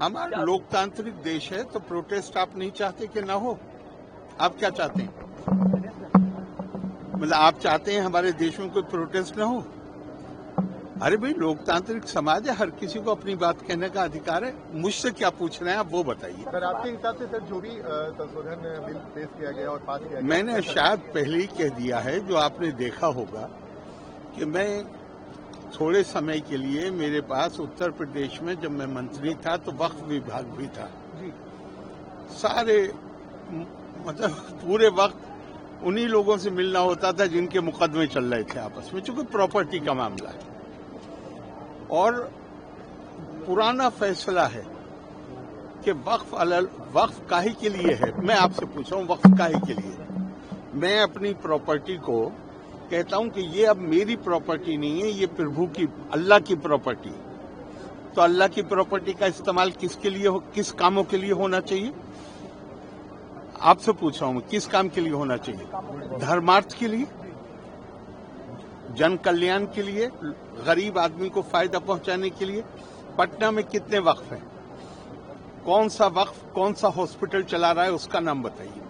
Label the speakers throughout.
Speaker 1: हमारा लोकतांत्रिक देश है, तो प्रोटेस्ट आप नहीं चाहते कि ना हो? आप क्या चाहते हैं? मतलब आप चाहते हैं हमारे देश में कोई प्रोटेस्ट ना हो? अरे भाई, लोकतांत्रिक समाज है, हर किसी को अपनी बात कहने का अधिकार है। मुझसे क्या पूछ रहे हैं आप, वो बताइए।
Speaker 2: सर, आपके हिसाब से सर जो भी संशोधन बिल पेश किया गया और पास किया गया,
Speaker 1: मैंने शायद पहले ही कह दिया है, जो आपने देखा होगा, कि मैं थोड़े समय के लिए, मेरे पास उत्तर प्रदेश में जब मैं मंत्री था तो वक्फ विभाग भी था जी। सारे मतलब पूरे वक्त उन्हीं लोगों से मिलना होता था जिनके मुकदमे चल रहे थे आपस में, चूंकि प्रॉपर्टी का मामला है और पुराना फैसला है कि वक्फ काहे के लिए है। मैं आपसे पूछ रहा हूं, वक्फ काहे के लिए? मैं अपनी प्रॉपर्टी को कहता हूं कि ये अब मेरी प्रॉपर्टी नहीं है, ये प्रभु की, अल्लाह की प्रॉपर्टी। तो अल्लाह की प्रॉपर्टी का इस्तेमाल किसके लिए किस कामों के लिए होना चाहिए? आपसे पूछ रहा हूं मैं, किस काम के लिए होना चाहिए? धर्मार्थ के लिए, जन कल्याण के लिए, गरीब आदमी को फायदा पहुंचाने के लिए। पटना में कितने वक्फ हैं? कौन सा वक्फ कौन सा हॉस्पिटल चला रहा है, उसका नाम बताइए।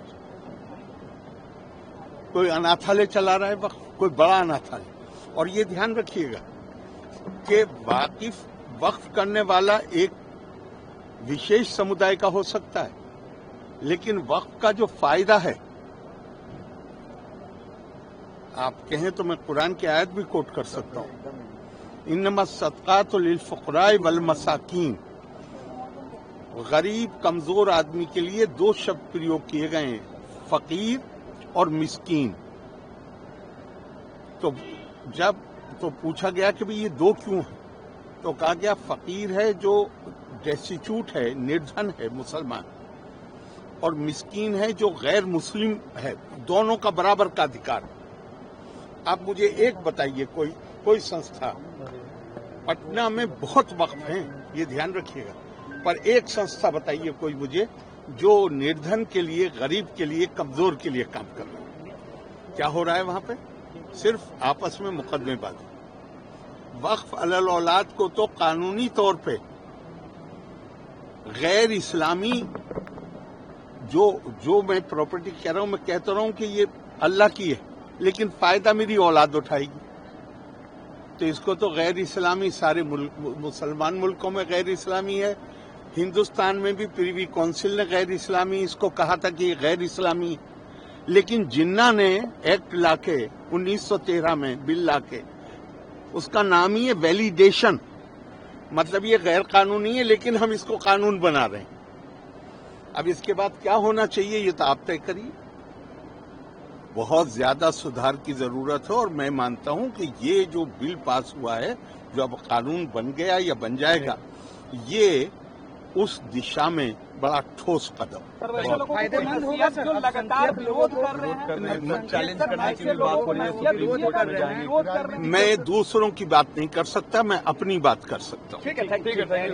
Speaker 1: कोई अनाथालय चला रहा है वक्फ, कोई बड़ा अनाथालय। और ये ध्यान रखिएगा कि वाकिफ वक्फ करने वाला एक विशेष समुदाय का हो सकता है, लेकिन वक्फ का जो फायदा है, आप कहें तो मैं कुरान की आयत भी कोट कर सकता हूं, इन्नमा सदकातु लिल फुक़राए वल मसाकीन। गरीब कमजोर आदमी के लिए दो शब्द प्रयोग किए गए हैं, फकीर और मिस्कीन। तो जब पूछा गया कि भाई ये दो क्यों है, तो कहा गया फकीर है जो डेस्टिट्यूट है, निर्धन है, मुसलमान, और मिस्कीन है जो गैर मुस्लिम है। दोनों का बराबर का अधिकार। आप मुझे एक बताइए, कोई संस्था, पटना में बहुत वक्फ हैं, ये ध्यान रखिएगा, पर एक संस्था बताइए कोई मुझे जो निर्धन के लिए, गरीब के लिए, कमजोर के लिए काम कर रहा है। क्या हो रहा है वहां पे? सिर्फ आपस में मुकदमेबाजी। वक्फ अलल औलाद को तो कानूनी तौर पे गैर इस्लामी जो मैं प्रॉपर्टी कह रहा हूं, मैं कहता रहा हूं कि ये अल्लाह की है, लेकिन फायदा मेरी औलाद उठाएगी, तो इसको तो गैर इस्लामी, सारे मुसलमान मुल्कों में गैर इस्लामी है। हिंदुस्तान में भी प्रीवी काउंसिल ने गैर इस्लामी इसको कहा था कि ये गैर इस्लामी, लेकिन जिन्ना ने एक्ट लाके 1913 में बिल लाके, उसका नाम ही है वैलिडेशन, मतलब ये गैर कानूनी है लेकिन हम इसको कानून बना रहे हैं। अब इसके बाद क्या होना चाहिए ये तो आप तय करिए। बहुत ज्यादा सुधार की जरूरत है और मैं मानता हूं कि ये जो बिल पास हुआ है, जो अब कानून बन गया या बन जाएगा, ये उस दिशा में बड़ा ठोस कदम।
Speaker 3: फायदेमंद होगा जो लगातार विरोध कर रहे हैं, चैलेंज करने की बात हो रही है।
Speaker 1: मैं दूसरों की बात नहीं कर सकता, मैं अपनी बात कर सकता हूँ।
Speaker 3: ठीक है।